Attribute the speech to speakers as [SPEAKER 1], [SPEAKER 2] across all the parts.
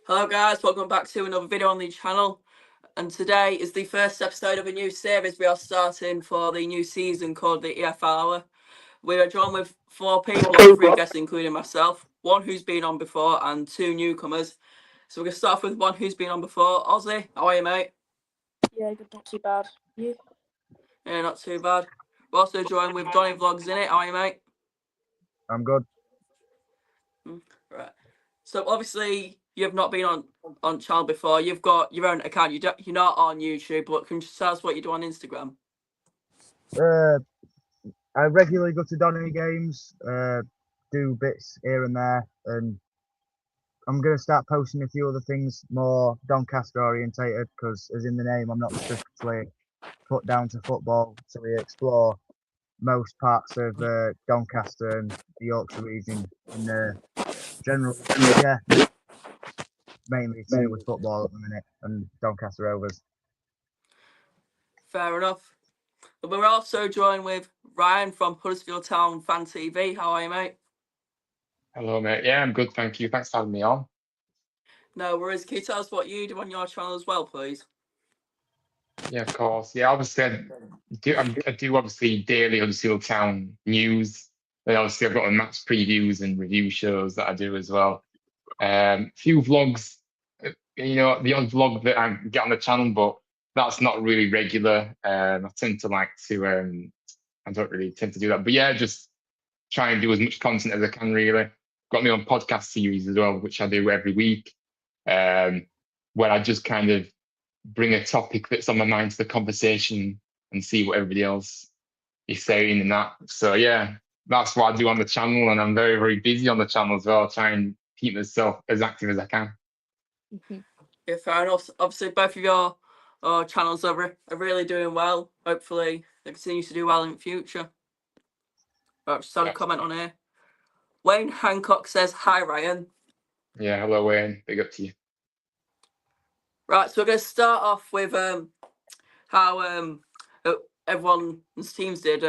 [SPEAKER 1] Hello guys, welcome back to another video on the channel, and today is the first episode of a new series we are starting for the new season called the EFL Hour. We are joined with 4 people and 3 guests including myself, 1 who's been on before and 2 newcomers. So we're going to start off with 1 who's been on before. Ozzy, how are you, mate?
[SPEAKER 2] Yeah, good, not too bad. You?
[SPEAKER 1] Yeah, not too bad. We're also joined with Donny Vlogs in it. How are you, mate?
[SPEAKER 3] I'm good.
[SPEAKER 1] Right. So obviously you've not been on channel before. You've got your own account. You're not on YouTube, but can you tell us what you do on Instagram?
[SPEAKER 3] I regularly go to Donny games, do bits here and there, and I'm going to start posting a few other things more Doncaster orientated because, as in the name, I'm not strictly put down to football. So we explore most parts of Doncaster and the Yorkshire region in the general, mainly to do with football at the minute and Doncaster Rovers.
[SPEAKER 1] Fair enough. But we're also joined with Ryan from Huddersfield Town Fan TV. How are you, mate?
[SPEAKER 4] Hello, mate. Yeah, I'm good, thank you. Thanks for having me on.
[SPEAKER 1] No worries. Can you tell us what you do on your channel as well, please?
[SPEAKER 4] Yeah, of course. Yeah, obviously, I do obviously daily Huddersfield Town news. Then obviously I've got match previews and review shows that I do as well. Few vlogs, the odd vlog that I get on the channel, but that's not really regular. I tend to I don't really tend to do that. But yeah, just try and do as much content as I can, really. Got me on podcast series as well, which I do every week, where I just kind of bring a topic that's on my mind to the conversation and see what everybody else is saying and that. So yeah, that's what I do on the channel, and I'm very, very busy on the channel as well, trying to keep myself as active as I can.
[SPEAKER 1] Yeah, fair enough. Obviously, both of your channels are really doing well. Hopefully, they continue to do well in the future. Right, just had a comment on here. Wayne Hancock says, "Hi, Ryan."
[SPEAKER 4] Yeah, hello, Wayne. Big up to you.
[SPEAKER 1] Right, so we're going to start off with how everyone's teams did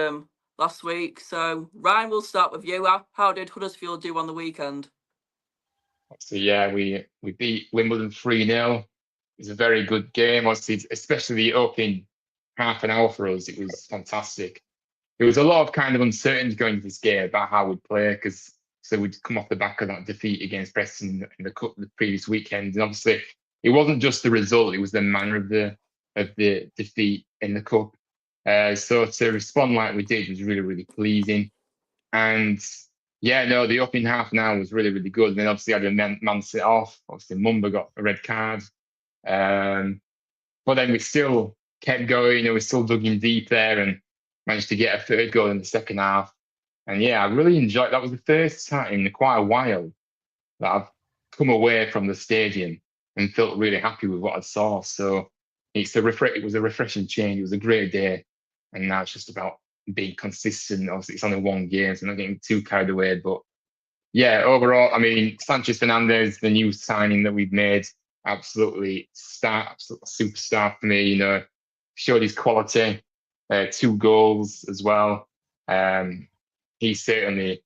[SPEAKER 1] last week. So, Ryan, we'll start with you. How did Huddersfield do on the weekend?
[SPEAKER 4] So yeah, we beat Wimbledon 3-0. It was a very good game. Obviously, especially the opening half an hour for us, it was fantastic. There was a lot of kind of uncertainty going into this game about how we'd play because we'd come off the back of that defeat against Preston in the cup the previous weekend, and obviously it wasn't just the result; it was the manner of the defeat in the cup. So to respond like we did was really, really pleasing. And yeah, no, the opening half an hour was really, really good. And then obviously I had a man sit off. Obviously Mumba got a red card. But then we still kept going, we still dug in deep there and managed to get a third goal in the second half. And yeah, I really enjoyed that. Was the first time in quite a while that I've come away from the stadium and felt really happy with what I saw. So it was a refreshing change. It was a great day. And now it's just about being consistent. Obviously, it's only one game, so I'm not getting too carried away. But yeah, overall, I mean, Sanchez Fernandez, the new signing that we've made, absolutely superstar for me. Showed his quality, 2 goals as well. He certainly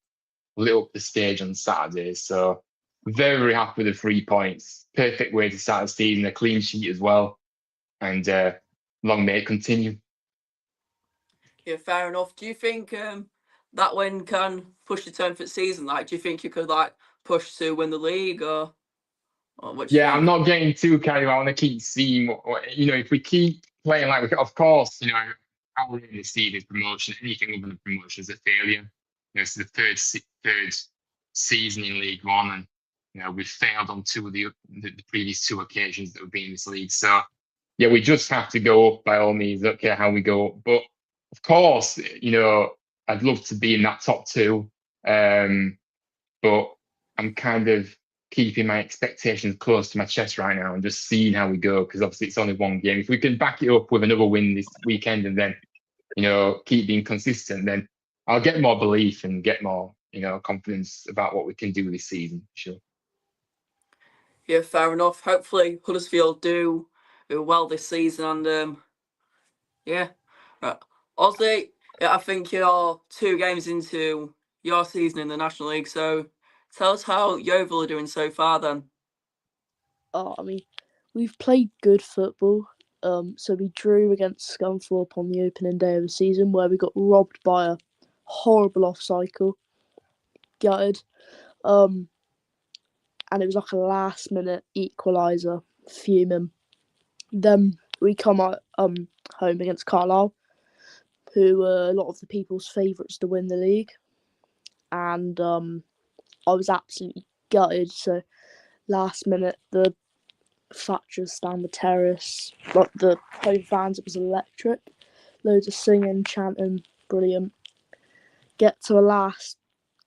[SPEAKER 4] lit up the stage on Saturday. So very, very happy with the 3 points. Perfect way to start the season, a clean sheet as well. And long may it continue.
[SPEAKER 1] Yeah, fair enough. Do you think that win can push the turn for the season? Like, do you think you could push to win the league or what?
[SPEAKER 4] Yeah, I'm not getting too carried away. I want to keep seeing if we keep playing like of course, how we're going to see this promotion, anything other than promotion is a failure. It's the third season in League One, and we've failed on 2 of the previous 2 occasions that we've been in this league. So yeah, we just have to go up by all means. Don't care how we go up, but of course, I'd love to be in that top 2, but I'm kind of keeping my expectations close to my chest right now and just seeing how we go, because obviously it's only one game. If we can back it up with another win this weekend and then, keep being consistent, then I'll get more belief and get more, confidence about what we can do this season, sure.
[SPEAKER 1] Yeah, fair enough. Hopefully Huddersfield do well this season, and yeah. Right. Ozzy, I think you're 2 games into your season in the National League, so tell us how Yeovil are doing so far then.
[SPEAKER 2] I mean, we've played good football. So we drew against Scunthorpe on the opening day of the season, where we got robbed by a horrible off cycle. Gutted. And it was like a last minute equaliser. Fuming. Then we come out home against Carlisle, who were a lot of the people's favourites to win the league, and I was absolutely gutted. So last minute, the Thatcher's down the terrace, like the home fans, it was electric. Loads of singing, chanting, brilliant. Get to the last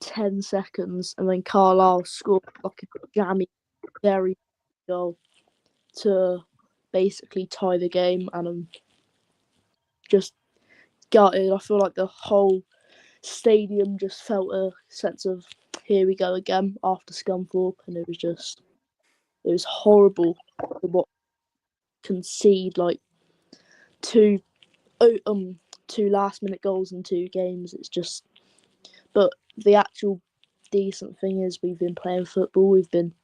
[SPEAKER 2] 10 seconds, and then Carlisle scored like a jammy, very goal to basically tie the game, and I'm just gutted. I feel like the whole stadium just felt a sense of here we go again after Scunthorpe, and it was horrible to what concede like two two last minute goals in 2 games. It's just, but the actual decent thing is we've been playing football. We've been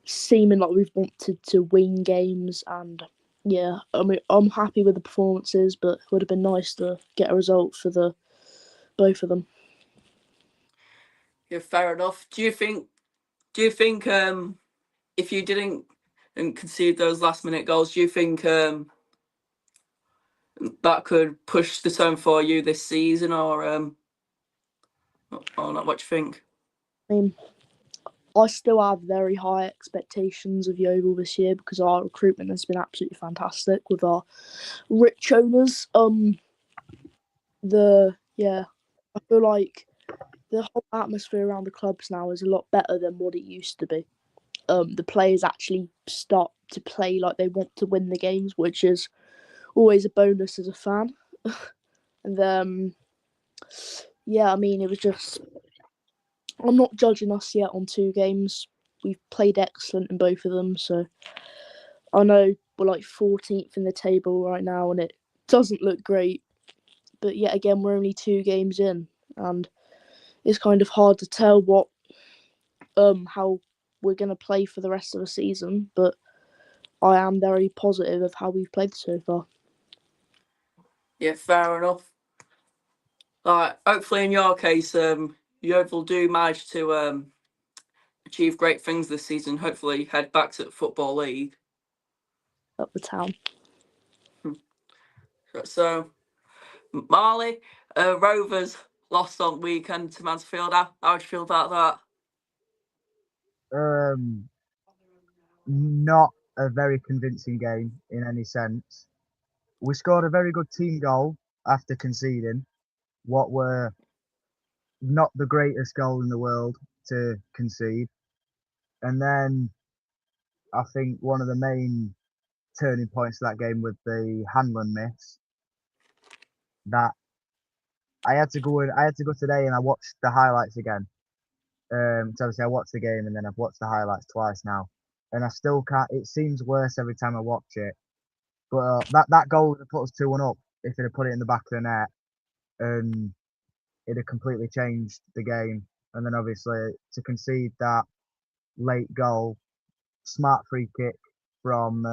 [SPEAKER 2] seeming like we've wanted to win games, and yeah, I mean I'm happy with the performances, but it would have been nice to get a result for the both of them.
[SPEAKER 1] Yeah, fair enough. Do you think if you didn't concede those last minute goals, do you think that could push the tone for you this season, or not? What do you think?
[SPEAKER 2] I mean, I still have very high expectations of Yeovil this year because our recruitment has been absolutely fantastic with our rich owners. I feel like the whole atmosphere around the clubs now is a lot better than what it used to be. The players actually start to play like they want to win the games, which is always a bonus as a fan. And I mean, it was just. I'm not judging us yet on 2 games. We've played excellent in both of them, so I know we're like 14th in the table right now, and it doesn't look great. But yet again, we're only 2 games in, and it's kind of hard to tell how we're going to play for the rest of the season. But I am very positive of how we've played so far.
[SPEAKER 1] Yeah, fair enough. Hopefully in your case, Yeovil do manage to achieve great things this season. Hopefully head back to the Football League.
[SPEAKER 2] Up the town.
[SPEAKER 1] So, Marley, Rovers lost on weekend to Mansfield. How do you feel about
[SPEAKER 3] Not a very convincing game in any sense. We scored a very good team goal after conceding what were not the greatest goal in the world to concede. And then I think one of the main turning points of that game was the Hanlon miss. That I had to go today and I watched the highlights again. So obviously I watched the game and then I've watched the highlights twice now, and I still can't. It seems worse every time I watch it. But that goal would have put us 2-1 up if it had put it in the back of the net, and it had completely changed the game. And then obviously to concede that late goal, smart free kick from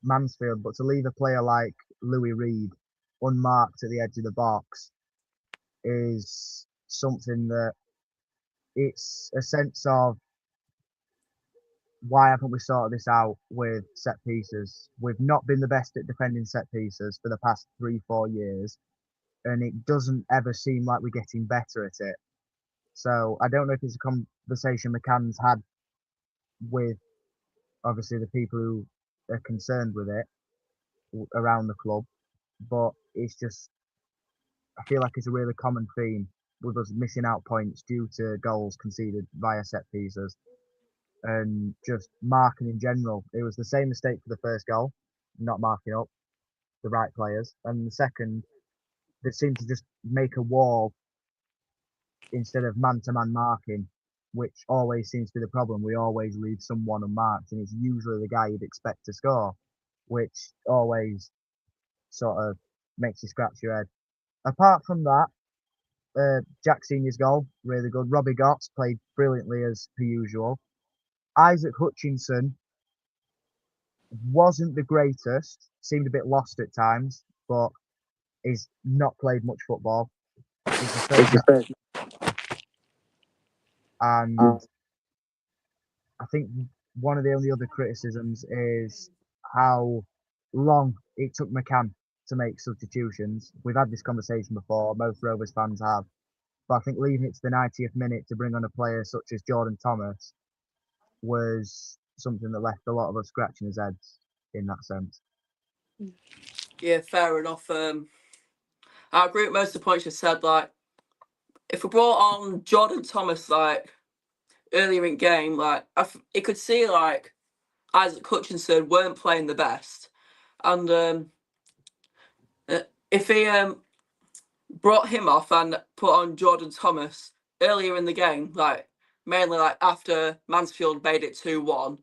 [SPEAKER 3] Mansfield, but to leave a player like Louis Reed unmarked at the edge of the box is something that it's a sense of why haven't we sorted this out with set pieces? We've not been the best at defending set pieces for the past 3-4 years, and it doesn't ever seem like we're getting better at it. So I don't know if it's a conversation McCann's had with obviously the people who are concerned with it around the club, but it's just I feel like it's a really common theme with us missing out points due to goals conceded via set pieces and just marking in general. It was the same mistake for the first goal, not marking up the right players, and the second, they seemed to just make a wall instead of man-to-man marking, which always seems to be the problem. We always leave someone unmarked, and it's usually the guy you'd expect to score, which always sort of makes you scratch your head. Apart from that, Jack Senior's goal, really good. Robbie Gotts played brilliantly as per usual. Isaac Hutchinson wasn't the greatest, seemed a bit lost at times, but he's not played much football. He's the first. And I think one of the only other criticisms is how long it took McCann to make substitutions. We've had this conversation before, most Rovers fans have. But I think leaving it to the 90th minute to bring on a player such as Jordan Thomas was something that left a lot of us scratching his heads in that sense.
[SPEAKER 1] Yeah, fair enough. I agree with most of the points you said. Like, if we brought on Jordan Thomas, like, earlier in game, like, you could see, like, Isaac Hutchinson weren't playing the best. And if he brought him off and put on Jordan Thomas earlier in the game, like, mainly, like, after Mansfield made it 2-1,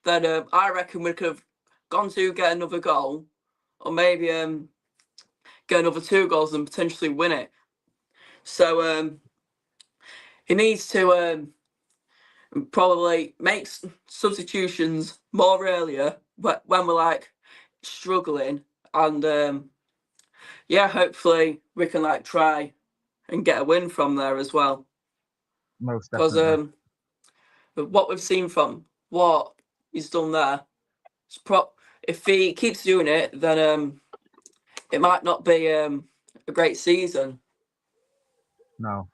[SPEAKER 1] then I reckon we could have gone to get another goal, or maybe get another 2 goals and potentially win it. So he needs to probably make substitutions more earlier when we're like struggling, and yeah, hopefully we can like try and get a win from there as well.
[SPEAKER 3] Most
[SPEAKER 1] Because
[SPEAKER 3] definitely.
[SPEAKER 1] what we've seen from what he's done there, if he keeps doing it, then it might not be a great season.
[SPEAKER 3] No.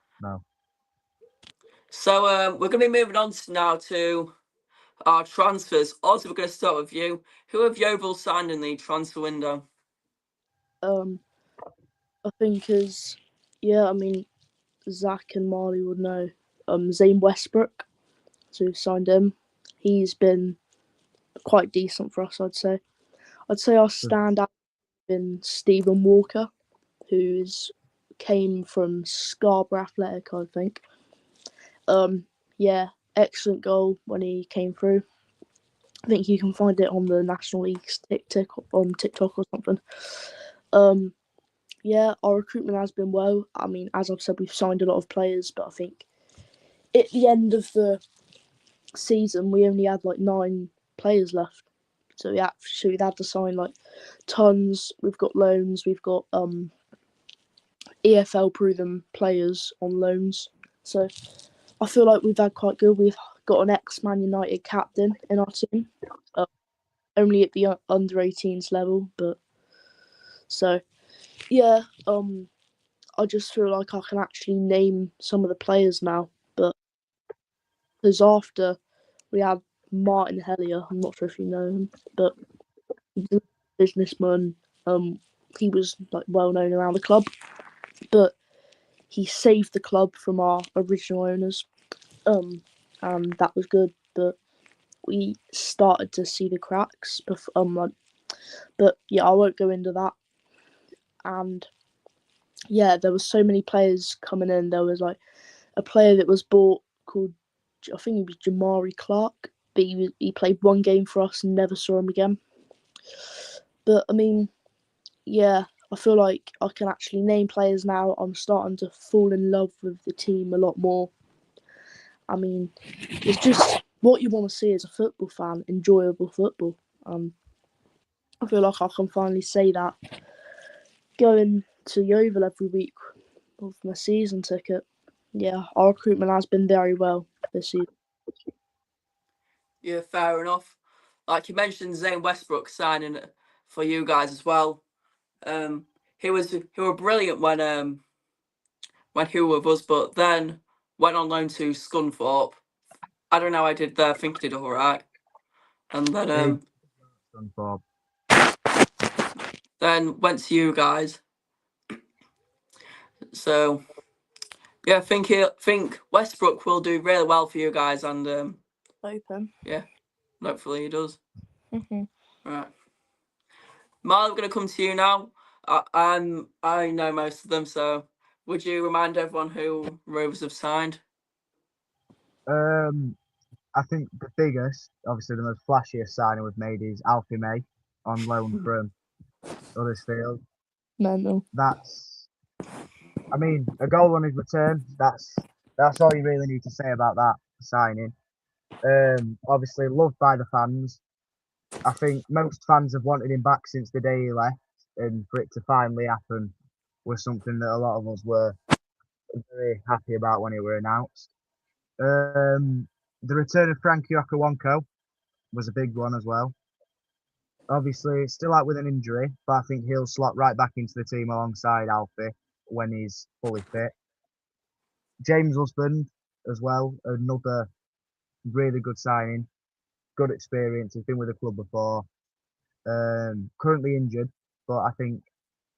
[SPEAKER 1] So we're going to be moving on now to our transfers. Also, we're going to start with you. Who have Yeovil signed in the transfer window?
[SPEAKER 2] I think I mean, Zach and Marley would know. Zane Westbrook, so we've signed him. He's been quite decent for us, I'd say. I'd say our standout has been Stephen Walker, who came from Scarborough Athletic, I think. Yeah, excellent goal when he came through. I think you can find it on the National League's TikTok or something. Yeah, our recruitment has been well. I mean, as I've said, we've signed a lot of players, but I think at the end of the season, we only had like 9 players left. So we'd had to sign like tons. We've got loans. We've got EFL proven players on loans. So I feel like we've had quite good. We've got an ex-Man United captain in our team, only at the under 18s level. But so yeah, I just feel like I can actually name some of the players now. But because after we had Martin Hellier, I'm not sure if you know him, but he's a businessman. He was like well known around the club, but he saved the club from our original owners, and that was good. But we started to see the cracks. But yeah, I won't go into that. And yeah, there was so many players coming in. There was like a player that was bought called, I think he was Jamari Clark, but he played 1 game for us and never saw him again. But I mean, yeah, I feel like I can actually name players now. I'm starting to fall in love with the team a lot more. I mean, it's just what you want to see as a football fan, enjoyable football. I feel like I can finally say that going to Yeovil every week with my season ticket. Yeah, our recruitment has been very well this season.
[SPEAKER 1] Yeah, fair enough. Like you mentioned, Zane Westbrook signing for you guys as well. He was brilliant when he was with us, but then went on loan to Scunthorpe. I don't know how I did there. I think he did all right, and then went to you guys. So yeah, I think Westbrook will do really well for you guys, and
[SPEAKER 2] Open.
[SPEAKER 1] yeah, hopefully he does.
[SPEAKER 2] Mm-hmm.
[SPEAKER 1] Right, Marl, we're gonna come to you now. I know most of them, so would you remind everyone who Rovers have signed?
[SPEAKER 3] I think the biggest, obviously the most flashiest signing we've made is Alfie May on loan from Huddersfield.
[SPEAKER 2] Mental.
[SPEAKER 3] That's, I mean, a goal on his return. That's all you really need to say about that signing. Obviously loved by the fans. I think most fans have wanted him back since the day he left, and for it to finally happen was something that a lot of us were very happy about when it were announced. The return of Frankie Okawonko was a big one as well. Obviously, still out with an injury, but I think he'll slot right back into the team alongside Alfie when he's fully fit. James Husband as well, another really good signing, good experience. He's been with the club before. Currently injured, but I think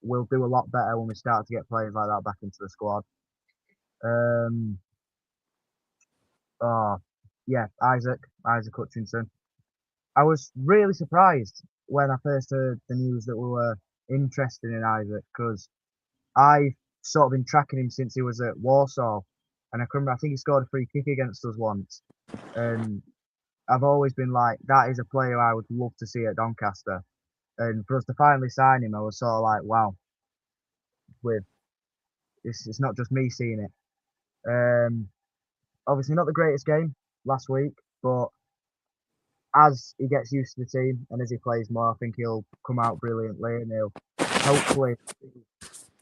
[SPEAKER 3] we'll do a lot better when we start to get players like that back into the squad. Oh, yeah, Isaac Hutchinson. I was really surprised when I first heard the news that we were interested in Isaac because I've sort of been tracking him since he was at Warsaw, and I think he scored a free kick against us once, and I've always been like, that is a player I would love to see at Doncaster, and for us to finally sign him, I was sort of like, wow, with it's not just me seeing it. Obviously not the greatest game last week, but as he gets used to the team and as he plays more, I think he'll come out brilliantly and he'll hopefully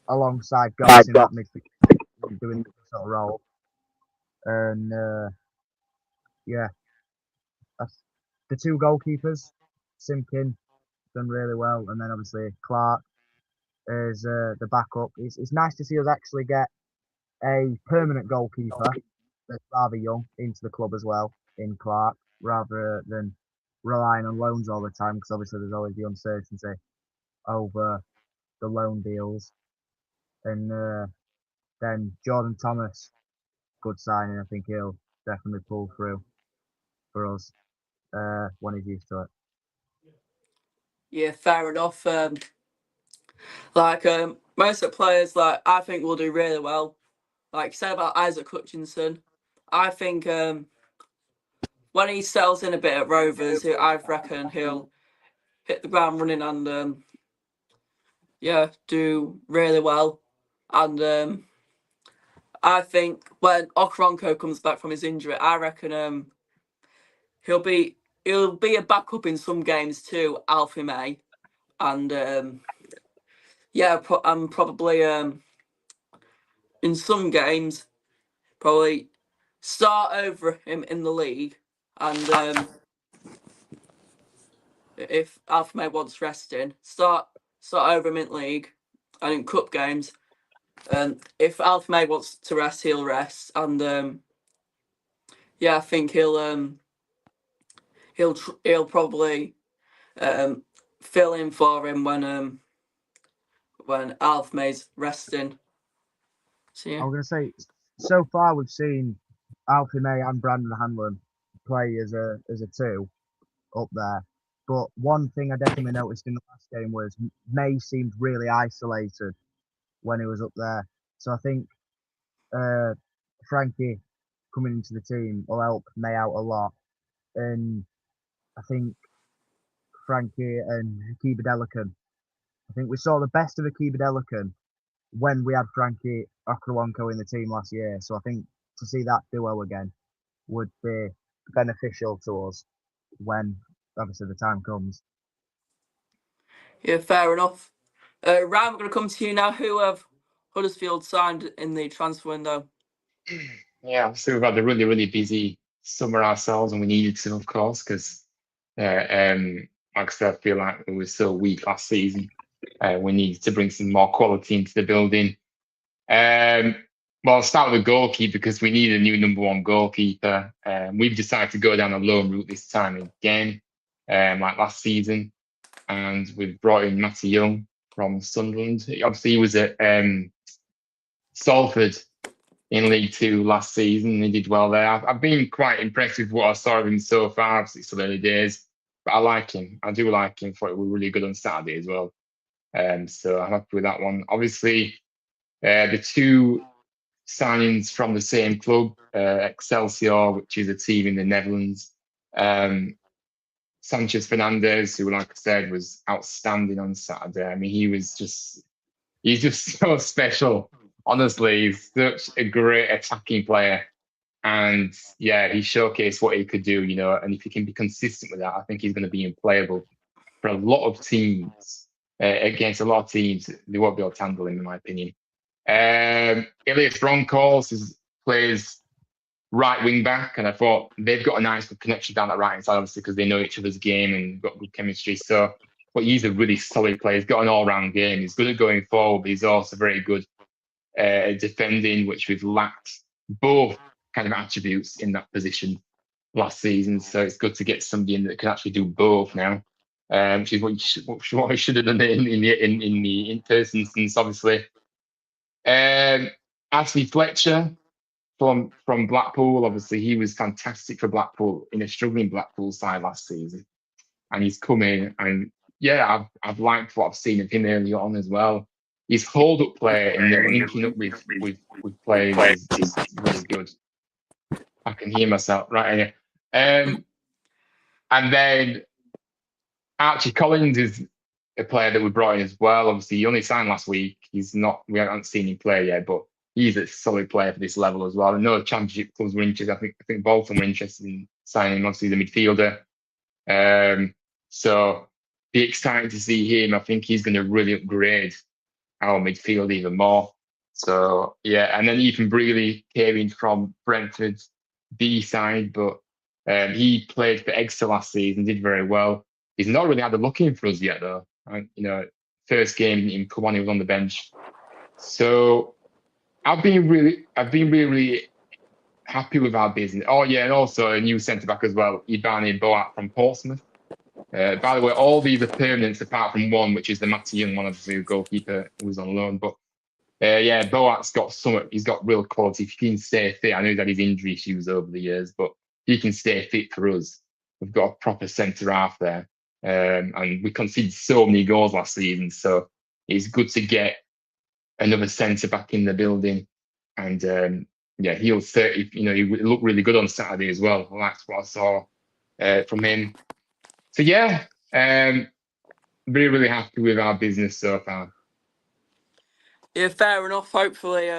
[SPEAKER 3] alongside Goss in that midfield doing the sort of role. And yeah, that's the two goalkeepers. Simkin done really well, and then obviously Clark is the backup. It's nice to see us actually get a permanent goalkeeper that's rather young into the club as well in Clark, rather than relying on loans all the time, because obviously there's always the uncertainty over the loan deals. And then Jordan Thomas, good signing. I think he'll definitely pull through for us when he's used to it.
[SPEAKER 1] Yeah, fair enough. Most of the players, I think will do really well. Like you said about Isaac Hutchinson, I think when he settles in a bit at Rovers, I reckon he'll hit the ground running and do really well. And I think when Okronko comes back from his injury, I reckon he'll be a backup in some games too, Alfie May, and and probably in some games probably start over him in the league, and if Alfie May wants resting, start over him in league and in cup games. And if Alfie May wants to rest, he'll rest, and I think he'll probably fill in for him when Alf May's resting. So yeah.
[SPEAKER 3] I was going to say, so far we've seen Alfie May and Brandon Hanlon play as a two up there. But one thing I definitely noticed in the last game was May seemed really isolated when he was up there. So I think Frankie coming into the team will help May out a lot. And I think Frankie and Hakeem Delican, I think we saw the best of Hakeem Delican when we had Frankie Okawonko in the team last year. So I think to see that duo again would be beneficial to us when obviously the time comes.
[SPEAKER 1] Yeah, fair enough. Ryan, we're going to come to you now. Who have Huddersfield signed in the transfer window?
[SPEAKER 4] Yeah, so we've had a really, really busy summer ourselves, and we needed to, of course, because like I said, I feel like we were so weak last season. We needed to bring some more quality into the building. Well, I'll start with the goalkeeper because we need a new number one goalkeeper. We've decided to go down a loan route this time again, like last season, and we've brought in Matty Young from Sunderland. Obviously, he was at Salford in League Two last season. He did well there. I've been quite impressed with what I saw of him so far. Obviously, it's still early days, but I like him. I do like him. Thought he was really good on Saturday as well. So I'm happy with that one. Obviously, the two signings from the same club, Excelsior, which is a team in the Netherlands. Sanchez Fernandez, who, like I said, was outstanding on Saturday. I mean, he's just so special. Honestly, he's such a great attacking player. And yeah, he showcased what he could do, and if he can be consistent with that, I think he's going to be unplayable for a lot of teams. Against a lot of teams, they won't be able to handle him, in my opinion. Elias Bronckhorst plays right wing back, and I thought they've got a nice connection down that right hand side, obviously, because they know each other's game and got good chemistry. So, but he's a really solid player. He's got an all-round game. He's good at going forward, but he's also very good at defending, which we've lacked both kind of attributes in that position last season. So it's good to get somebody in that can actually do both now, which is what I should have done in the first instance, obviously. Ashley Fletcher from Blackpool, obviously he was fantastic for Blackpool in a struggling Blackpool side last season, and he's come in, and yeah, I've liked what I've seen of him early on as well. His hold up play and the linking up with players is really good. I can hear myself right here. And then Archie Collins is a player that we brought in as well. Obviously, he only signed last week. We haven't seen him play yet, but he's a solid player for this level as well. I know Championship clubs were interested. I think Bolton were interested in signing him, obviously the midfielder. So be exciting to see him. I think he's going to really upgrade our midfield even more. So yeah, and then Ethan Brealey came in from Brentford B side, but he played for Exeter last season, did very well. He's not really had a look in for us yet, though. First game in come on, he was on the bench. So I've been really happy with our business. Oh yeah, and also a new centre back as well, Ibani Boat from Portsmouth. By the way, all these are permanents apart from one, which is the Matty Young one, obviously, the goalkeeper who was on loan. But yeah, Boat's got he's got real quality. If he can stay fit, I know he's had his injury issues over the years, but if he can stay fit for us, we've got a proper centre half there. And we conceded so many goals last season, so it's good to get another centre back in the building. And yeah, he looked really good on Saturday as well. That's what I saw from him. So yeah, really, really happy with our business so far.
[SPEAKER 1] Yeah, fair enough. Hopefully,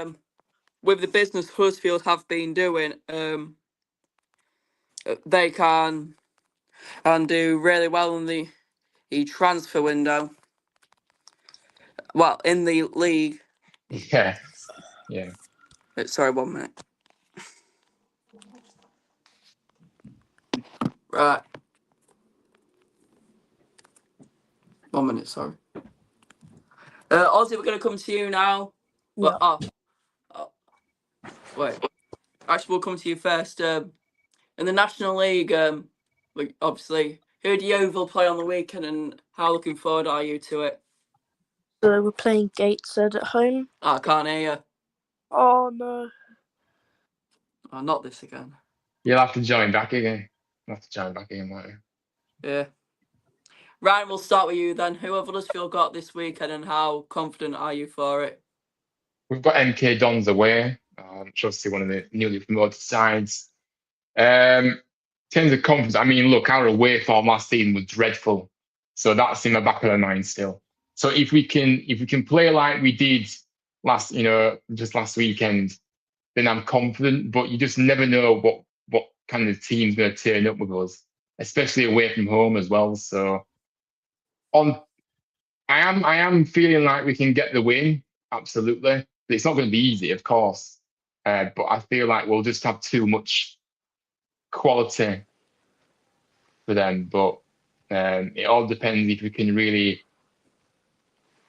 [SPEAKER 1] with the business Huddersfield have been doing, they can do really well in the transfer window. Well, in the league.
[SPEAKER 4] Yeah.
[SPEAKER 1] Sorry, 1 minute. Right. 1 minute, sorry. Ozzy, we're going to come to you now.
[SPEAKER 2] Yeah.
[SPEAKER 1] Wait. Actually, we'll come to you first. In the National League, obviously, who do Yeovil play on the weekend, and how looking forward are you to it?
[SPEAKER 2] So we're playing Gateshead at home.
[SPEAKER 1] I can't hear you.
[SPEAKER 2] Oh no.
[SPEAKER 1] Oh, not this again.
[SPEAKER 4] You'll have to join back again. Won't you?
[SPEAKER 1] Yeah. Ryan, we'll start with you then. Who have Huddersfield got this weekend, and how confident are you for it?
[SPEAKER 4] We've got MK Dons away, which obviously one of the newly promoted sides. In terms of confidence, I mean, look, our away form last season was dreadful, so that's in the back of our mind still. So if we can play like we did just last weekend, then I'm confident. But you just never know what kind of team's going to turn up with us, especially away from home as well. So I am feeling like we can get the win, absolutely. But it's not going to be easy, of course. But I feel like we'll just have too much quality for them. But it all depends if we can really,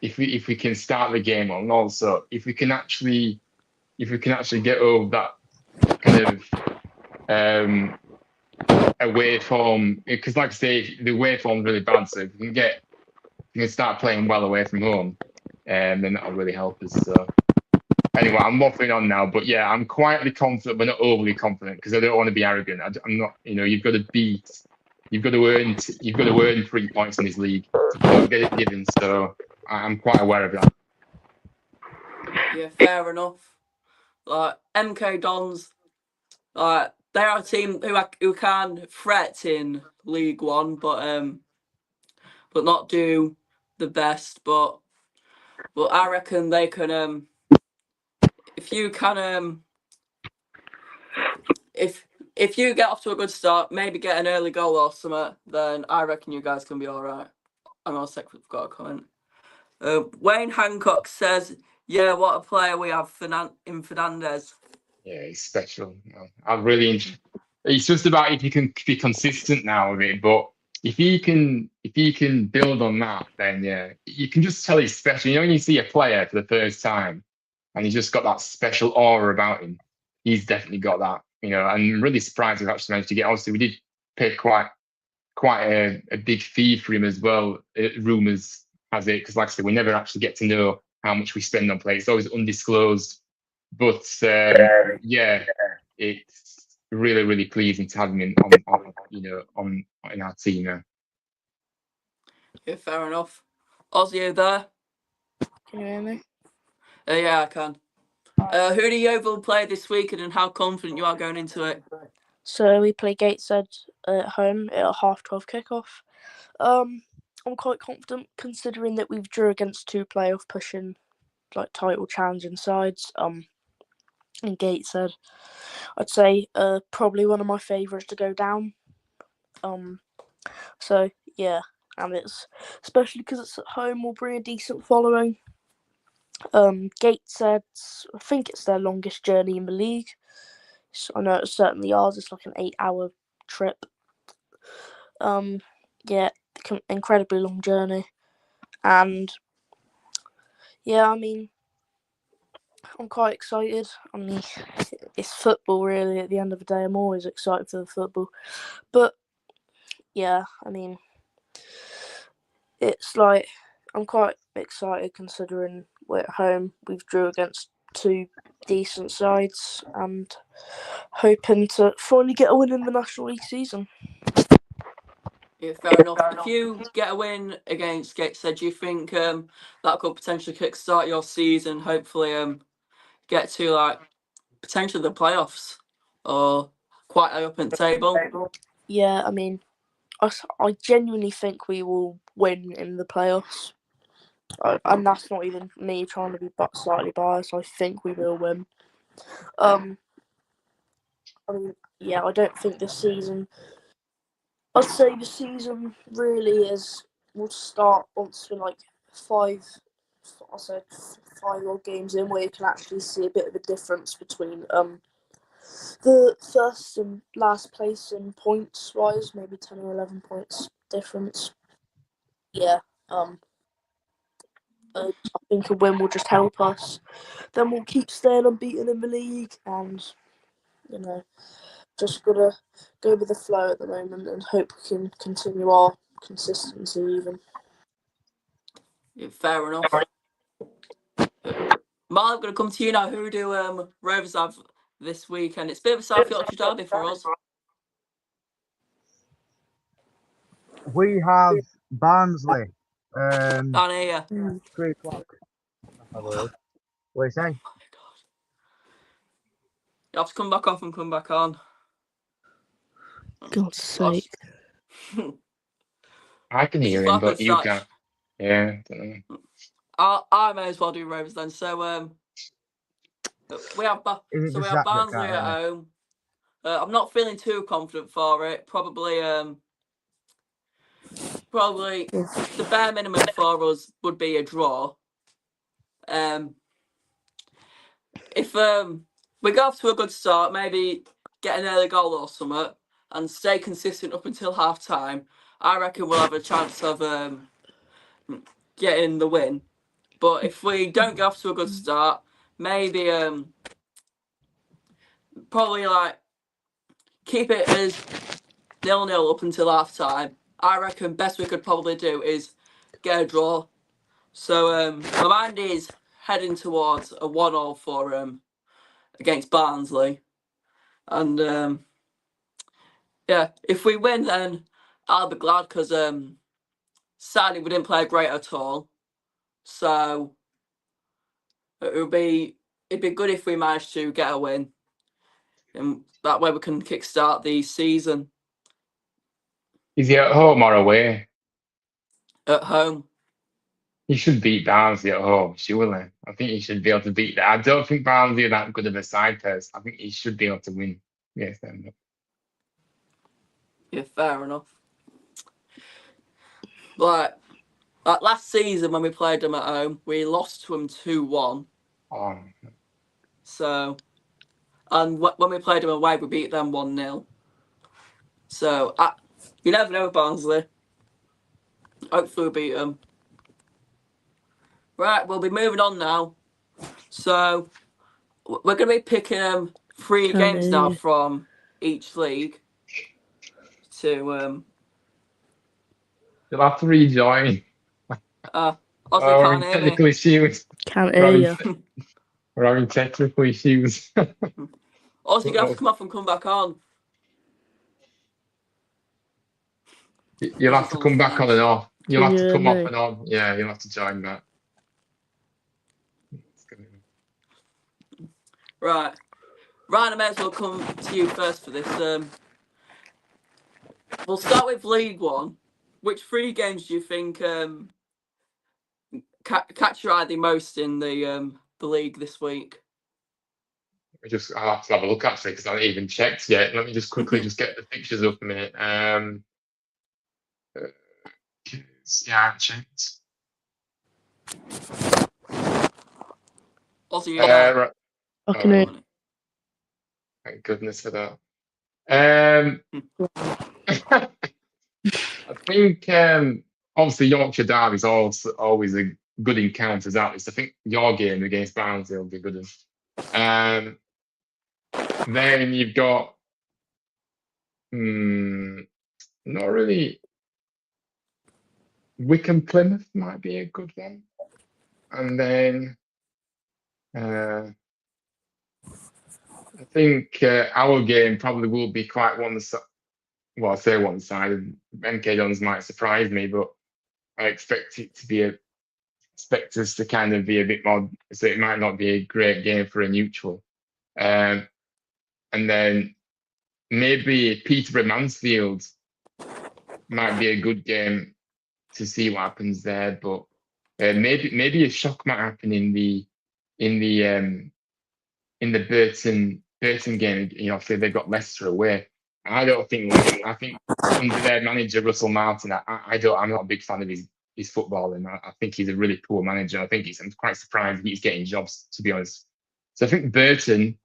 [SPEAKER 4] if we can start the game, and also if we can actually get over that kind of away form. Because like I say, the away form's really bad. So if we can start playing well away from home, then that'll really help us. So anyway, I'm waffling on now, but yeah, I'm quietly confident, but not overly confident because I don't want to be arrogant. I'm not. You've got to earn 3 points in this league. You don't get it given, so I'm quite aware of that.
[SPEAKER 1] Yeah, fair enough. Like MK Dons, they are a team who can threat in League One, but not do the best. But I reckon they can. If you can if you get off to a good start, maybe get an early goal or something, then I reckon you guys can be all right. I'm all sick. We've got a comment. Wayne Hancock says, "Yeah, what a player we have in Fernandez."
[SPEAKER 4] Yeah, he's special. I really enjoy. It's just about if you can be consistent now with it, but if you can build on that, then yeah, you can just tell he's special. You know, when you see a player for the first time, and he's just got that special aura about him, he's definitely got that. You know, and I'm really surprised we've actually managed to get. Obviously, we did pay quite a big fee for him as well. Rumors has it, because like I said, we never actually get to know how much we spend on players. It's always undisclosed. But yeah, it's really, really pleasing to have him on in our team now.
[SPEAKER 1] Yeah, fair enough. Ozzy, you there?
[SPEAKER 2] Can you hear me?
[SPEAKER 1] Yeah, I can. Who do Yeovil play this weekend, and how confident you are going into it?
[SPEAKER 2] So we play Gateshead at home at a 12:30 kickoff. I'm quite confident considering that we've drew against 2 playoff pushing, like, title challenging sides. In Gateshead, I'd say probably one of my favourites to go down. So yeah, and it's especially because it's at home, will bring a decent following. Gateshead, I think it's their longest journey in the league. So I know it's certainly ours. It's like an 8-hour trip. Yeah, incredibly long journey, and yeah, I mean, I'm quite excited. I mean, it's football, really. At the end of the day, I'm always excited for the football. But yeah, I mean, it's like I'm quite excited considering we're at home. We've drew against 2 decent sides and hoping to finally get a win in the National League season.
[SPEAKER 1] Yeah, fair enough. If you get a win against Gateshead, do you think that could potentially kickstart your season? Hopefully, get to like potentially the playoffs or quite high up in the table.
[SPEAKER 2] Yeah, I mean, I genuinely think we will win in the playoffs. And that's not even me trying to be slightly biased. I think we will win. I mean, yeah, I don't think this season. I'd say the season really will start once we're like 5. I said 5 odd games in, where you can actually see a bit of a difference between the first and last place in points wise, maybe 10 or 11 points difference. Yeah. I think a win will just help us. Then we'll keep staying unbeaten in the league, and just gotta go with the flow at the moment and hope we can continue our consistency even.
[SPEAKER 1] Yeah, fair enough. Mark, I'm going to come to you now. Who do Rovers have this weekend? It's a bit of a South Yorkshire derby for us.
[SPEAKER 3] We have Barnsley.
[SPEAKER 1] Down here.
[SPEAKER 3] 3 o'clock. Have a look. What do you say?
[SPEAKER 1] Oh my God. You have to come back off and come back on.
[SPEAKER 2] God's sake.
[SPEAKER 4] I can hear him, but you can't. Yeah, I don't know.
[SPEAKER 1] I may as well do Rovers then. So we have Barnsley at home. I'm not feeling too confident for it. Probably the bare minimum for us would be a draw. If we go off to a good start, maybe get an early goal or something, and stay consistent up until half time, I reckon we'll have a chance of getting the win. But if we don't get off to a good start, maybe probably like keep it as 0-0 up until half time. I reckon best we could probably do is get a draw. So my mind is heading towards a 1-1 for against Barnsley. And yeah, if we win, then I'll be glad, because sadly we didn't play great at all. So it'd be good if we managed to get a win, and that way we can kickstart the season.
[SPEAKER 4] Is he at home or away?
[SPEAKER 1] At home.
[SPEAKER 4] He should beat Barnsley at home, surely. I think he should be able to beat that. I don't think Barnsley are that good of a side, Pez. I think he should be able to win. against them.
[SPEAKER 1] Yeah, fair enough. Like last season when we played them at home, we lost to them 2-1.
[SPEAKER 4] Oh,
[SPEAKER 1] So, and when we played them away, we beat them 1-0. So, you never know with Barnsley. Hopefully we beat them. Right, we'll be moving on now. So, we're going to be picking 3 games now from each league to
[SPEAKER 4] you'll have to rejoin.
[SPEAKER 1] Ozzy
[SPEAKER 4] We're
[SPEAKER 1] can't
[SPEAKER 4] having
[SPEAKER 1] hear me.
[SPEAKER 4] technical issues.
[SPEAKER 2] Can't hear you.
[SPEAKER 4] We're having technical issues.
[SPEAKER 1] Ozzy, you're going to have to come off and come back on.
[SPEAKER 4] You'll have to come back on and off. You'll
[SPEAKER 2] Can
[SPEAKER 4] have
[SPEAKER 2] you
[SPEAKER 4] to
[SPEAKER 2] hear
[SPEAKER 4] come off
[SPEAKER 2] me?
[SPEAKER 4] and on. Yeah, you'll have to join that.
[SPEAKER 1] Right. Ryan, I may as well come to you first for this. We'll start with League One. Which 3 games do you think catch your eye the most in the league this week?
[SPEAKER 4] I'll have to have a look actually because I haven't even checked yet. Let me just quickly just get the pictures up a minute. Yeah, I've checked.
[SPEAKER 1] Ozzy, you're there.
[SPEAKER 4] Right.
[SPEAKER 2] I can hear.
[SPEAKER 4] Thank goodness for that. I think obviously Yorkshire Derby is always a good encounter. That is, I think your game against Barnsley will be good. Then you've got not really. Wycombe Plymouth might be a good one, and then I think our game probably will be quite one-sided. Well, I say one-sided. MK Dons might surprise me, but I expect expect us to kind of be a bit more. So it might not be a great game for a neutral, and then maybe Peterborough Mansfield might be a good game to see what happens there, but maybe a shock might happen in the Burton game. You know, say they've got Leicester away. I don't think. I think under their manager Russell Martin, I'm not a big fan of his footballing. I think he's a really poor manager. I'm quite surprised he's getting jobs, to be honest. So I think Burton.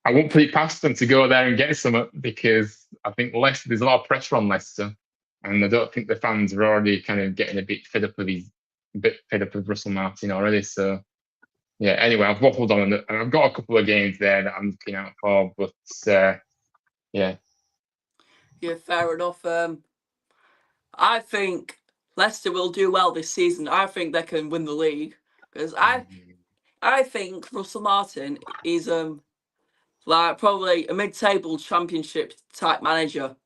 [SPEAKER 4] I won't put it past them to go there and get some because I think Leicester. There's a lot of pressure on Leicester, and I don't think the fans are already kind of getting a bit fed up with Russell Martin already. So. Yeah, anyway, I've waffled on and I've got a couple of games there that I'm looking out for, but yeah.
[SPEAKER 1] Yeah, fair enough. I think Leicester will do well this season. I think they can win the league because I think Russell Martin is like probably a mid-table championship type manager.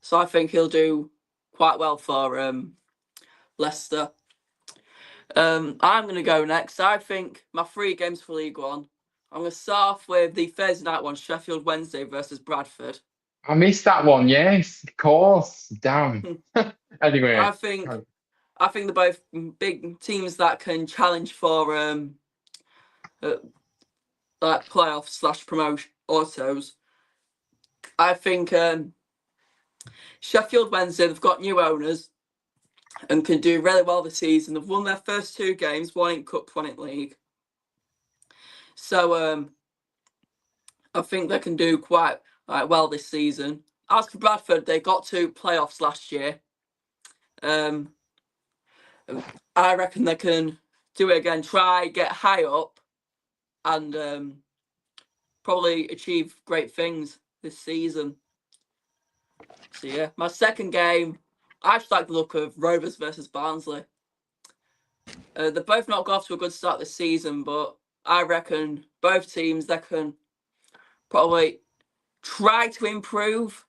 [SPEAKER 1] So I think he'll do quite well for Leicester. I'm going to go next. I think my 3 games for League One. I'm going to start off with the Thursday night one, Sheffield Wednesday versus Bradford.
[SPEAKER 4] I missed that one. Yes, of course. Damn. Anyway,
[SPEAKER 1] I think they're both big teams that can challenge for like playoff / promotion autos. I think Sheffield Wednesday, they've got new owners and can do really well this season. They've won their first 2 games, one in Cup, one in League. So I think they can do quite well this season. As for Bradford, they got to playoffs last year. I reckon they can do it again, try get high up and probably achieve great things this season. So yeah, my second game, I actually like the look of Rovers versus Barnsley. They've both not got off to a good start this season, but I reckon both teams they can probably try to improve.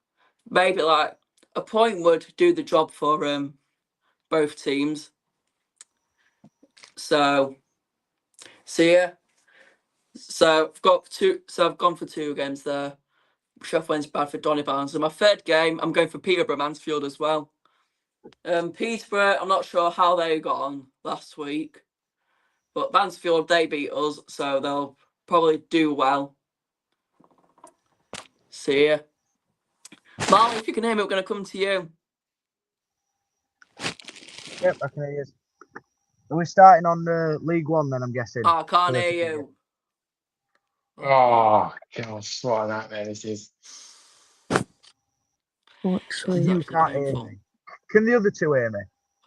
[SPEAKER 1] Maybe like a point would do the job for both teams. So yeah. So I've got 2. So I've gone for 2 games there. Sheffield Wednesday, Bradford, Donny Barnes. And my third game, I'm going for Peterborough Mansfield as well. Peterborough, I'm not sure how they got on last week, but Mansfield, they beat us, so they'll probably do well. See ya. Marley, if you can hear me, we're going to come to you.
[SPEAKER 3] Yep, I can hear you. Are we starting on League One then, I'm guessing?
[SPEAKER 1] Oh, I can't
[SPEAKER 3] First
[SPEAKER 1] hear
[SPEAKER 3] division.
[SPEAKER 1] you.
[SPEAKER 4] Oh gosh, what a nightmare this is.
[SPEAKER 2] Like,
[SPEAKER 1] This is
[SPEAKER 2] sweet.
[SPEAKER 3] You
[SPEAKER 1] actually
[SPEAKER 3] can't hear
[SPEAKER 1] painful.
[SPEAKER 3] me. Can the other two hear me?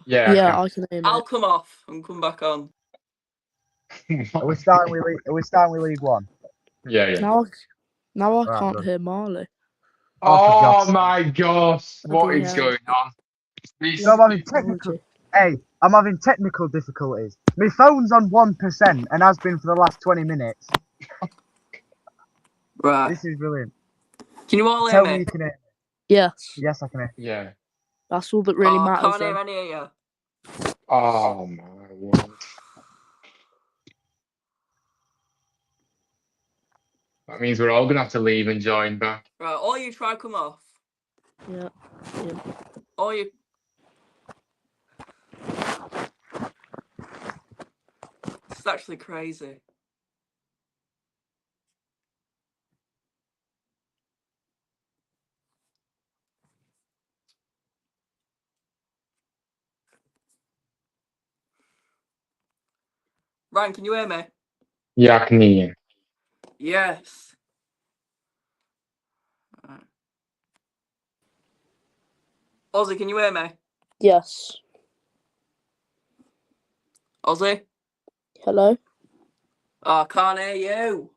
[SPEAKER 4] Yeah,
[SPEAKER 2] Yeah, I can hear
[SPEAKER 1] I'll
[SPEAKER 2] it.
[SPEAKER 1] come off and come back on.
[SPEAKER 3] Are we starting with League One?
[SPEAKER 4] Yeah, yeah.
[SPEAKER 2] Now I
[SPEAKER 3] Right,
[SPEAKER 2] can't
[SPEAKER 3] good.
[SPEAKER 2] hear Marley.
[SPEAKER 3] Oh, for
[SPEAKER 4] Oh
[SPEAKER 3] God's
[SPEAKER 4] my gosh, what
[SPEAKER 2] Bloody
[SPEAKER 4] is
[SPEAKER 2] hell.
[SPEAKER 4] going on? This
[SPEAKER 3] So I'm having
[SPEAKER 4] is-
[SPEAKER 3] technical. Hey, I'm having technical difficulties. My phone's on 1% and has been for the last 20 minutes.
[SPEAKER 1] Right.
[SPEAKER 3] This is brilliant.
[SPEAKER 1] Can you all hear
[SPEAKER 3] Tell me
[SPEAKER 1] me?
[SPEAKER 3] you can hear.
[SPEAKER 2] Yes,
[SPEAKER 3] Yes, I can hear.
[SPEAKER 4] Yeah.
[SPEAKER 2] that's all that really
[SPEAKER 1] I
[SPEAKER 2] matters.
[SPEAKER 1] can't hear
[SPEAKER 2] Then.
[SPEAKER 1] any of you.
[SPEAKER 4] Oh my word. That means we're all gonna have to leave and join back.
[SPEAKER 1] Right, or you try come off.
[SPEAKER 2] Yeah.
[SPEAKER 1] Or you... This is actually crazy. Ryan, can you hear me?
[SPEAKER 4] Yeah, I can hear you.
[SPEAKER 1] Yes. Right. Ozzy, can you hear me?
[SPEAKER 2] Yes.
[SPEAKER 1] Ozzy?
[SPEAKER 2] Hello.
[SPEAKER 1] Oh, I can't hear you.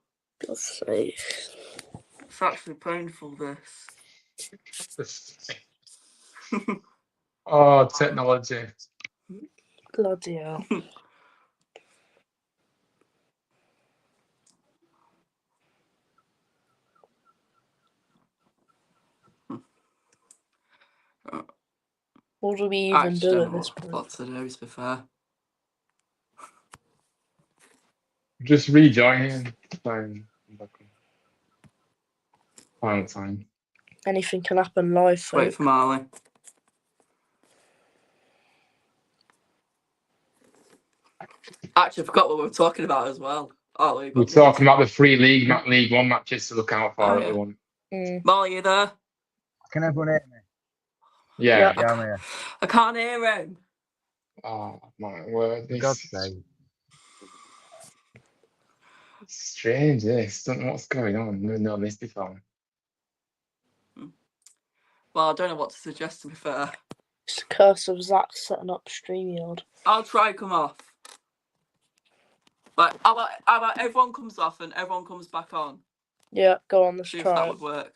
[SPEAKER 2] God's sake.
[SPEAKER 1] It's actually painful, this.
[SPEAKER 4] Oh, technology.
[SPEAKER 2] Bloody hell. What do we even do at this point?
[SPEAKER 1] What to do, to be fair.
[SPEAKER 4] Just rejoin and time. Final time.
[SPEAKER 2] Anything can happen live,
[SPEAKER 1] Just wait
[SPEAKER 2] folk.
[SPEAKER 1] for Marley. Actually, I forgot what we were talking about as well. Oh,
[SPEAKER 4] We're talking about the free League One matches to look out for,
[SPEAKER 1] Oh, yeah.
[SPEAKER 4] everyone.
[SPEAKER 1] Marley, you there?
[SPEAKER 3] Can everyone hear me?
[SPEAKER 4] Yeah.
[SPEAKER 3] Yeah, I'm here.
[SPEAKER 1] I can't hear him.
[SPEAKER 4] Oh my word.
[SPEAKER 3] For
[SPEAKER 4] This
[SPEAKER 3] God's
[SPEAKER 4] is
[SPEAKER 3] sake.
[SPEAKER 4] strange, this. Don't know what's going on. Never known this before.
[SPEAKER 1] Well, I don't know what to suggest, to be fair.
[SPEAKER 2] It's the curse of Zach setting up StreamYard.
[SPEAKER 1] I'll try come off. But how about everyone comes off and everyone comes back on?
[SPEAKER 2] Yeah, go on, let's
[SPEAKER 1] See if
[SPEAKER 2] try
[SPEAKER 1] that
[SPEAKER 2] it.
[SPEAKER 1] would work.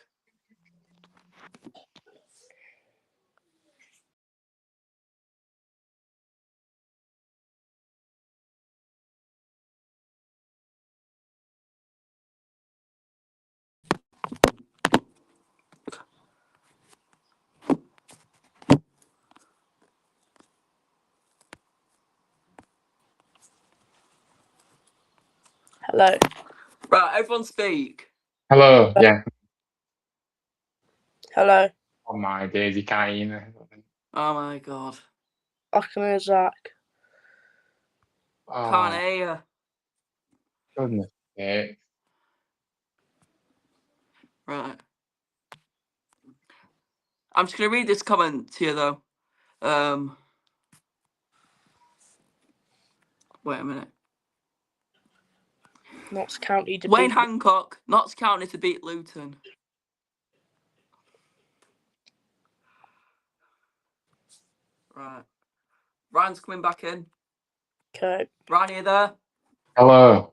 [SPEAKER 2] Hello.
[SPEAKER 1] Right, everyone speak.
[SPEAKER 4] Hello. Yeah.
[SPEAKER 2] Hello.
[SPEAKER 4] Oh my days, you can't hear me.
[SPEAKER 1] Oh my god.
[SPEAKER 2] I can hear Zach.
[SPEAKER 1] Can't
[SPEAKER 4] Oh,
[SPEAKER 1] hear you.
[SPEAKER 4] goodness. Yeah.
[SPEAKER 1] Right. I'm just gonna read this comment to you though. Wait a minute.
[SPEAKER 2] Notts County to
[SPEAKER 1] Wayne
[SPEAKER 2] beat.
[SPEAKER 1] Hancock, Notts County to beat Luton. Right. Ryan's coming back in.
[SPEAKER 2] Okay.
[SPEAKER 1] Ryan, are you there?
[SPEAKER 4] Hello.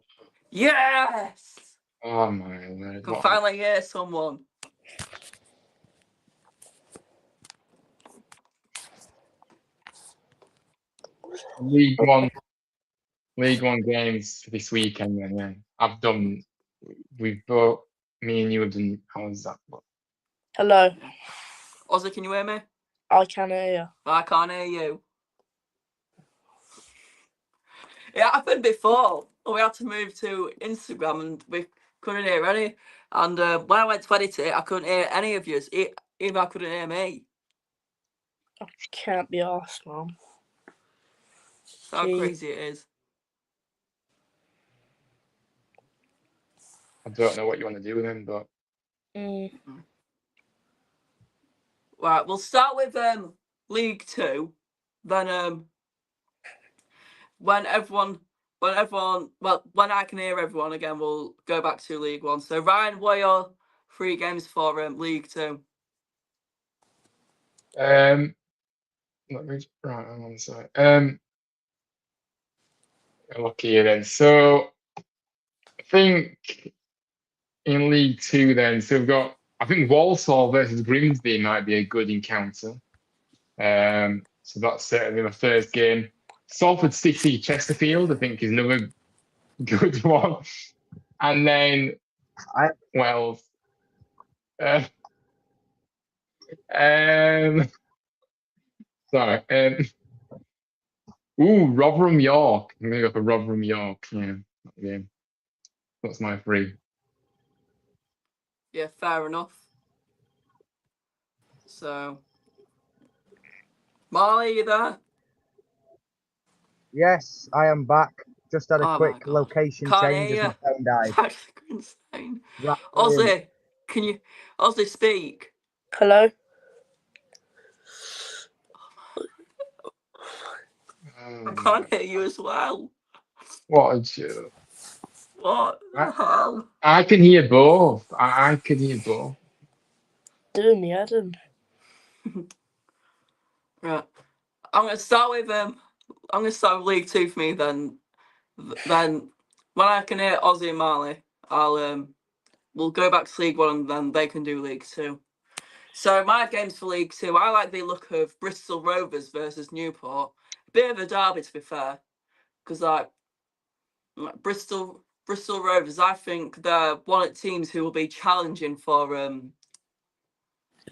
[SPEAKER 1] Yes!
[SPEAKER 4] Oh my word.
[SPEAKER 1] Can
[SPEAKER 4] What
[SPEAKER 1] finally hear someone.
[SPEAKER 4] League One games for this weekend then, yeah. We've both, me and you have done, how's that?
[SPEAKER 2] Hello.
[SPEAKER 1] Ozzy, can you hear me?
[SPEAKER 2] I can hear you.
[SPEAKER 1] I can't hear you. It happened before. We had to move to Instagram and we couldn't hear any. And when I went to edit it, I couldn't hear any of you. Even I couldn't hear me.
[SPEAKER 2] I can't be arsed, man.
[SPEAKER 1] That's how
[SPEAKER 2] Gee.
[SPEAKER 1] crazy it is.
[SPEAKER 4] I don't know what you want to do with him, but
[SPEAKER 1] Right, we'll start with League Two. Then when I can hear everyone again, we'll go back to League One. So Ryan, what are your 3 games for League Two?
[SPEAKER 4] Let me right hang on a sec. Look here then. So I think in League Two then, so we've got I think Walsall versus Grimsby might be a good encounter. So that's certainly the first game. Salford City, Chesterfield, I think is another good one. And then well sorry. Rotherham York. I'm gonna go for Rotherham York. Yeah, that game. That's my 3.
[SPEAKER 1] Yeah, fair enough. So, Marley, you there?
[SPEAKER 3] Yes, I am back. Just had a
[SPEAKER 1] Oh
[SPEAKER 3] quick
[SPEAKER 1] my God.
[SPEAKER 3] location
[SPEAKER 1] Can't
[SPEAKER 3] change
[SPEAKER 1] hear
[SPEAKER 3] as my phone died.
[SPEAKER 1] That's insane.
[SPEAKER 3] Right, brilliant.
[SPEAKER 1] Ozzy, can you Ozzy speak?
[SPEAKER 2] Hello.
[SPEAKER 1] I can't hear you as well.
[SPEAKER 4] What a joke.
[SPEAKER 1] What the hell?
[SPEAKER 4] I can hear both. I can hear both.
[SPEAKER 2] Doing me head in.
[SPEAKER 1] Right. I'm gonna start with League Two for me then. Then when I can hear Ozzy and Marley, we'll go back to League One and then they can do League Two. So my games for League Two, I like the look of Bristol Rovers versus Newport. A bit of a derby to be fair, because like Bristol Rovers, I think they're one of the teams who will be challenging for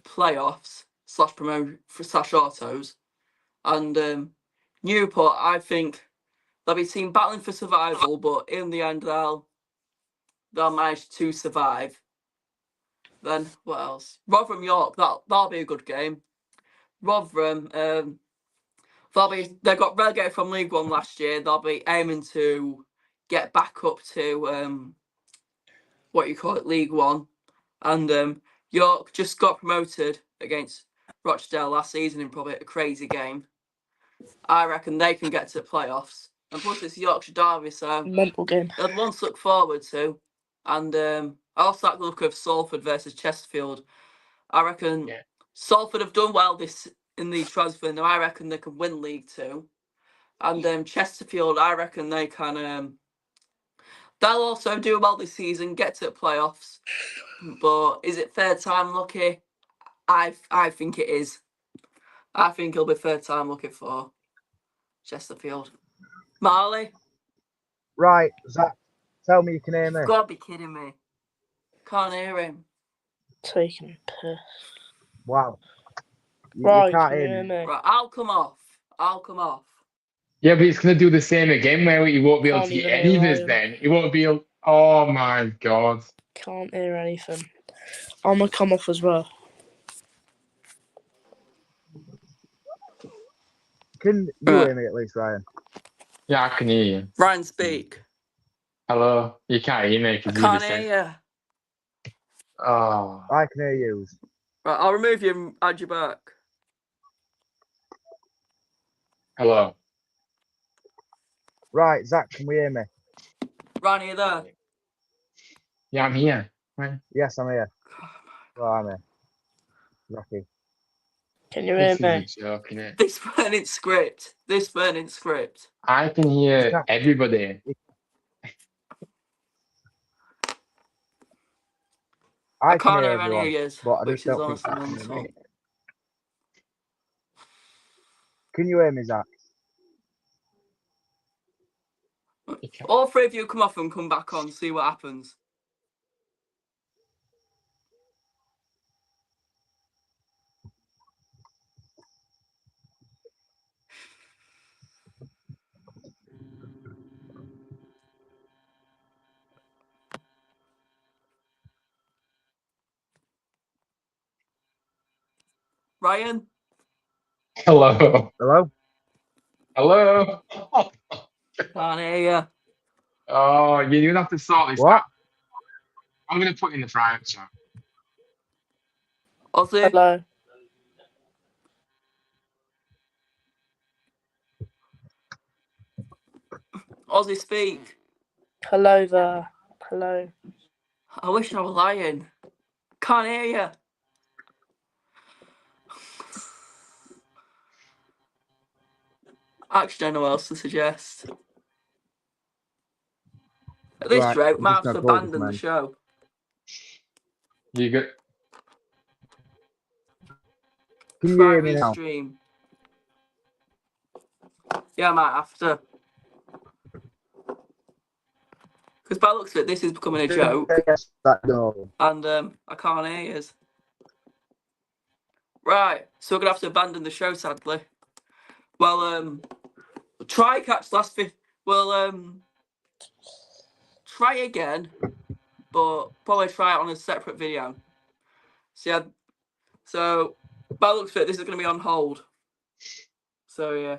[SPEAKER 1] playoffs / promotion / autos, and Newport, I think they'll be seen battling for survival, but in the end they'll manage to survive. Then what else? Rotherham York, that'll be a good game. Rotherham, they got relegated from League One last year. They'll be aiming to get back up to what you call it, League One, and York just got promoted against Rochdale last season in probably a crazy game. I reckon they can get to the playoffs, and plus it's Yorkshire derby, so
[SPEAKER 2] Mental game.
[SPEAKER 1] they'll one to look forward to. And I also like the look of Salford versus Chesterfield. I reckon Salford have done well in the transfer. Now I reckon they can win League Two, and Chesterfield, I reckon they can. They'll also do well this season, get to the playoffs. But is it third time lucky? I think it is. I think it'll be third time lucky for Chesterfield. Marley?
[SPEAKER 3] Right, Zach, tell me you can hear me.
[SPEAKER 1] You've got to be kidding me. Can't hear him.
[SPEAKER 2] Taking a piss.
[SPEAKER 3] Wow. You
[SPEAKER 2] Right,
[SPEAKER 3] can't
[SPEAKER 2] can you
[SPEAKER 3] hear
[SPEAKER 2] hear
[SPEAKER 3] me.
[SPEAKER 2] me?
[SPEAKER 1] Right, I'll come off.
[SPEAKER 4] Yeah, but it's going to do the same again where you won't be able
[SPEAKER 2] Can't
[SPEAKER 4] to get
[SPEAKER 2] even
[SPEAKER 4] any of
[SPEAKER 2] hear
[SPEAKER 4] us
[SPEAKER 2] Ryan.
[SPEAKER 4] then. You won't be able... Oh my God.
[SPEAKER 2] Can't hear anything. I'm gonna come off as well.
[SPEAKER 3] Can you hear me at least, Ryan?
[SPEAKER 4] Yeah, I can hear you.
[SPEAKER 1] Ryan, speak.
[SPEAKER 4] Hello? You can't hear me
[SPEAKER 1] I
[SPEAKER 4] because you
[SPEAKER 1] can't
[SPEAKER 4] just
[SPEAKER 1] hear
[SPEAKER 4] said...
[SPEAKER 1] you.
[SPEAKER 4] Oh.
[SPEAKER 3] I can hear you.
[SPEAKER 1] Right, I'll remove you and add you back.
[SPEAKER 4] Hello?
[SPEAKER 3] Right, Zach, can we hear me?
[SPEAKER 1] Ryan, are you there?
[SPEAKER 4] Yeah, I'm here. Right.
[SPEAKER 3] Yes, I'm here. Well, I'm here. Lucky.
[SPEAKER 2] Can you hear
[SPEAKER 4] This is a
[SPEAKER 2] me?
[SPEAKER 4] joke, isn't it?
[SPEAKER 1] This burning script.
[SPEAKER 4] I can hear everybody.
[SPEAKER 1] I
[SPEAKER 3] can
[SPEAKER 1] can't
[SPEAKER 3] hear
[SPEAKER 1] hear any
[SPEAKER 3] everyone,
[SPEAKER 1] of yours,
[SPEAKER 3] but I
[SPEAKER 1] which
[SPEAKER 3] just
[SPEAKER 1] is
[SPEAKER 3] don't think
[SPEAKER 1] honestly
[SPEAKER 3] you can hear
[SPEAKER 1] mental.
[SPEAKER 3] me. Can you hear me, Zach?
[SPEAKER 1] All 3 of you come off and come back on, see what happens. Ryan?
[SPEAKER 4] Hello?
[SPEAKER 3] Hello?
[SPEAKER 4] Hello?
[SPEAKER 1] Can't hear you.
[SPEAKER 4] Oh, you're going to have to sort this
[SPEAKER 3] What?
[SPEAKER 4] out. I'm going to put in the private chat.
[SPEAKER 1] Ozzy,
[SPEAKER 2] Hello.
[SPEAKER 1] Ozzy, speak.
[SPEAKER 2] Hello there. Hello.
[SPEAKER 1] I wish I was lying. Can't hear you. Actually, I don't know what else to suggest. At this
[SPEAKER 3] Right,
[SPEAKER 1] rate,
[SPEAKER 3] I'm
[SPEAKER 1] might
[SPEAKER 3] just
[SPEAKER 1] have to
[SPEAKER 3] gonna pause this,
[SPEAKER 1] abandon the
[SPEAKER 3] man.
[SPEAKER 1] show.
[SPEAKER 4] You good?
[SPEAKER 3] Can you
[SPEAKER 1] Try
[SPEAKER 3] hear me now?
[SPEAKER 1] restream. Yeah, I might have to. Because by the looks of it, this is becoming a joke.
[SPEAKER 3] Yes, that door.
[SPEAKER 1] And I can't hear you. Right, so we're going to have to abandon the show, sadly. Well, try catch last fifth. Well, try again, but probably try it on a separate video. So, yeah, so by the looks of it, this is going to be on hold. So, yeah.